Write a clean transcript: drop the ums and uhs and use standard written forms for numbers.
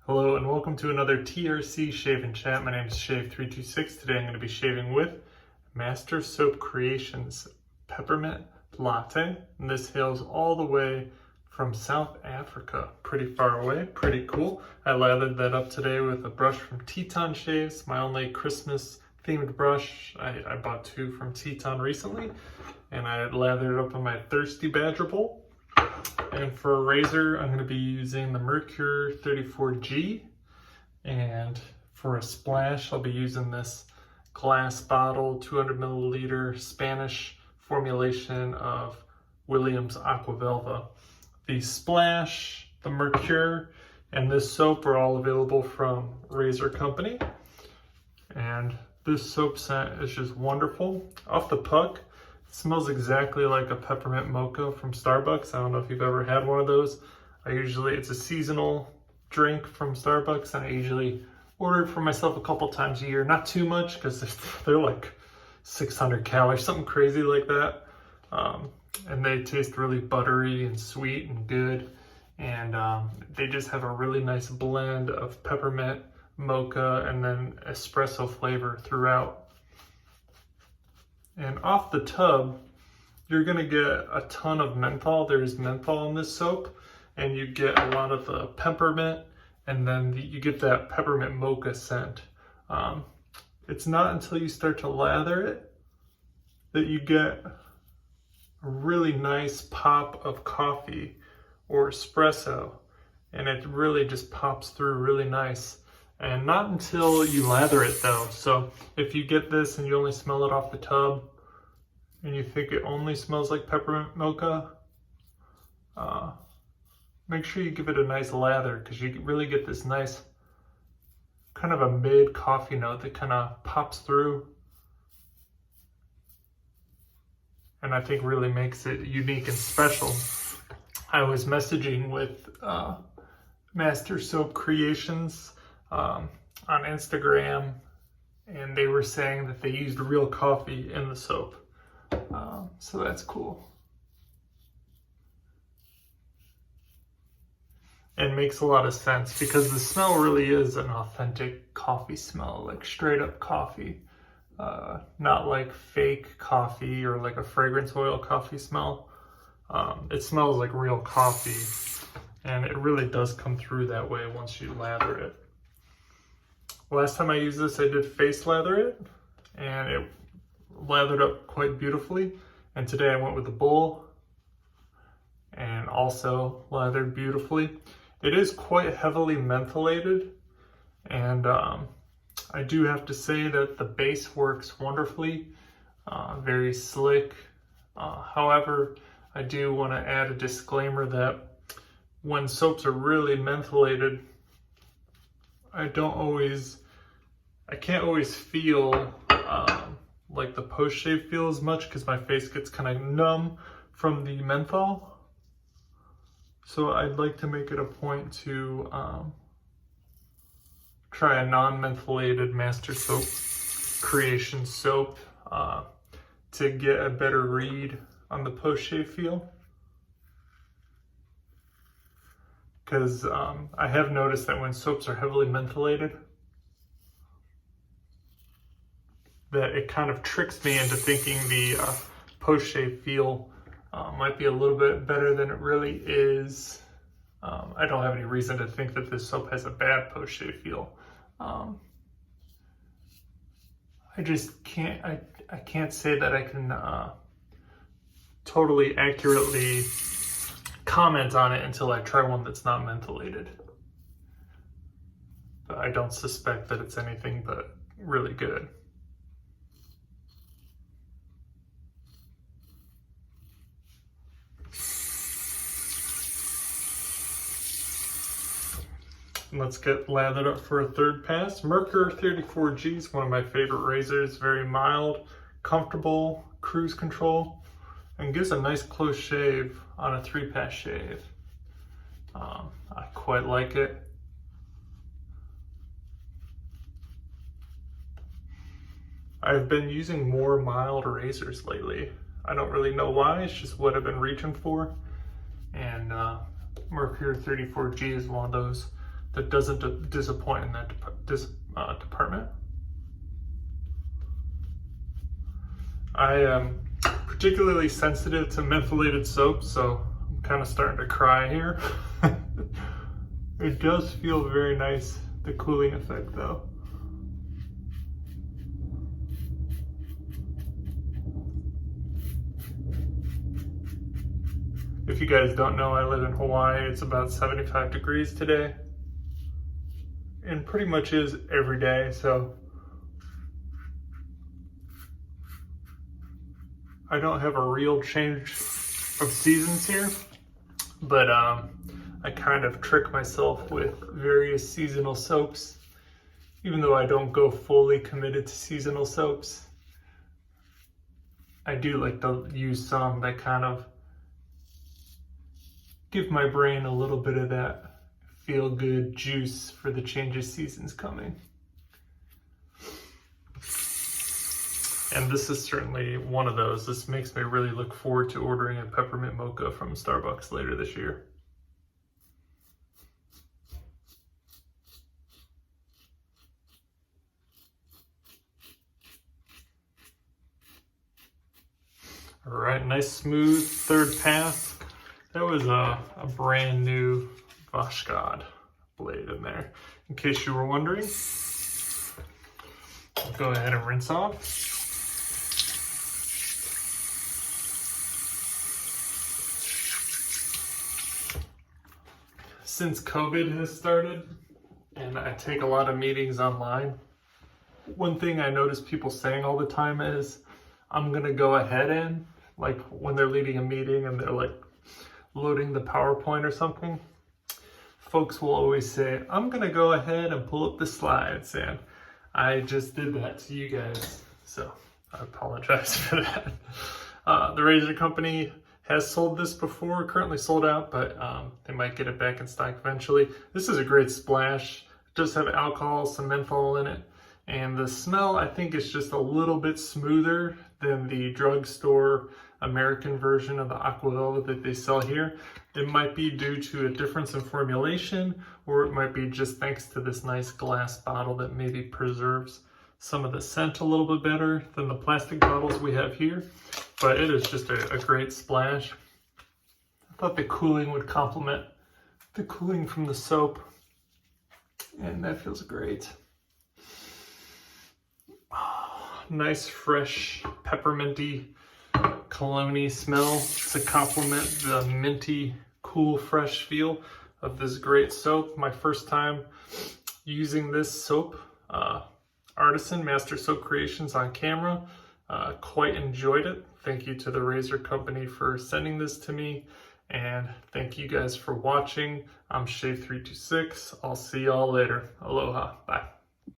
Hello and welcome to another TRC Shave and Chat. My name is Shave326. Today I'm going to be shaving with Master Soap Creations Peppermint Latte. And this hails all the way from South Africa. Pretty far away, pretty cool. I lathered that up today with a brush from Teton Shaves, my only Christmas themed brush. I bought two from Teton recently, and I lathered it up on my Thirsty Badger bowl. And for a razor, I'm going to be using the Merkur 34G. And for a splash, I'll be using this glass bottle, 200 milliliter Spanish formulation of Williams Aqua Velva. The splash, the Merkur, and this soap are all available from Razor Company. And this soap scent is just wonderful. Off the puck, it smells exactly like a peppermint mocha from Starbucks. I don't know if you've ever had one of those. It's a seasonal drink from Starbucks, and I usually order it for myself a couple times a year. Not too much, because they're like 600 calories, something crazy like that. And they taste really buttery and sweet and good. And they just have a really nice blend of peppermint, mocha, and then espresso flavor throughout. And off the tub, you're gonna get a ton of menthol. There's menthol in this soap, and you get a lot of the peppermint, and then you get that peppermint mocha scent. It's not until you start to lather it that you get a really nice pop of coffee or espresso, and it really just pops through really nice. And not until you lather it though. So if you get this and you only smell it off the tub and you think it only smells like peppermint mocha, make sure you give it a nice lather, because you really get this nice kind of a mid coffee note that kind of pops through, and I think really makes it unique and special. I was messaging with Master Soap Creations on Instagram, and they were saying that they used real coffee in the soap. So that's cool. And makes a lot of sense, because the smell really is an authentic coffee smell, like straight up coffee. Not like fake coffee or like a fragrance oil coffee smell. It smells like real coffee, and it really does come through that way once you lather it. Last time I used this, I did face lather it, and it lathered up quite beautifully. And today I went with the bowl, and also lathered beautifully. It is quite heavily mentholated, and I do have to say that the base works wonderfully, very slick. However, I do want to add a disclaimer that when soaps are really mentholated, I can't always feel like the post-shave feel as much, because my face gets kind of numb from the menthol. So I'd like to make it a point to try a non-mentholated Master Soap Creation soap to get a better read on the post-shave feel. Because I have noticed that when soaps are heavily mentholated, that it kind of tricks me into thinking the post-shave feel might be a little bit better than it really is. I don't have any reason to think that this soap has a bad post-shave feel. I just can't, I can't say that I can totally accurately comment on it until I try one that's not mentholated. But I don't suspect that it's anything but really good. Let's get lathered up for a third pass. Merkur 34G is one of my favorite razors. Very mild, comfortable, cruise control, and gives a nice close shave on a 3-pass shave. I quite like it. I've been using more mild razors lately. I don't really know why, it's just what I've been reaching for. And Merkur 34G is one of those that doesn't disappoint in that department. I am particularly sensitive to mentholated soap, so I'm kind of starting to cry here. It does feel very nice, the cooling effect though. If you guys don't know, I live in Hawaii. It's about 75 degrees today. And pretty much is every day, so I don't have a real change of seasons here, but I kind of trick myself with various seasonal soaps, even though I don't go fully committed to seasonal soaps. I do like to use some that kind of give my brain a little bit of that feel-good juice for the change of seasons coming. And this is certainly one of those. This makes me really look forward to ordering a peppermint mocha from Starbucks later this year. All right, nice smooth third pass. That was a brand new Vashgod blade in there. In case you were wondering, I'll go ahead and rinse off. Since COVID has started and I take a lot of meetings online, one thing I notice people saying all the time is, I'm gonna go ahead and, like when they're leading a meeting and they're like loading the PowerPoint or something, folks will always say, I'm gonna go ahead and pull up the slides, and I just did that to you guys, so I apologize for that. The razor company has sold this before, currently sold out, but they might get it back in stock eventually. This is a great splash. It does have alcohol, some menthol in it, and the smell I think is just a little bit smoother than the drugstore American version of the Aqua Velva that they sell here. It might be due to a difference in formulation, or it might be just thanks to this nice glass bottle that maybe preserves some of the scent a little bit better than the plastic bottles we have here. But it is just a great splash. I thought the cooling would complement the cooling from the soap, and that feels great. Nice, fresh, pepperminty, cologne-y smell to complement the minty, cool, fresh feel of this great soap. My first time using this soap, Artisan Master Soap Creations on camera. Quite enjoyed it. Thank you to the razor company for sending this to me, and thank you guys for watching. I'm Shea326. I'll see y'all later. Aloha. Bye.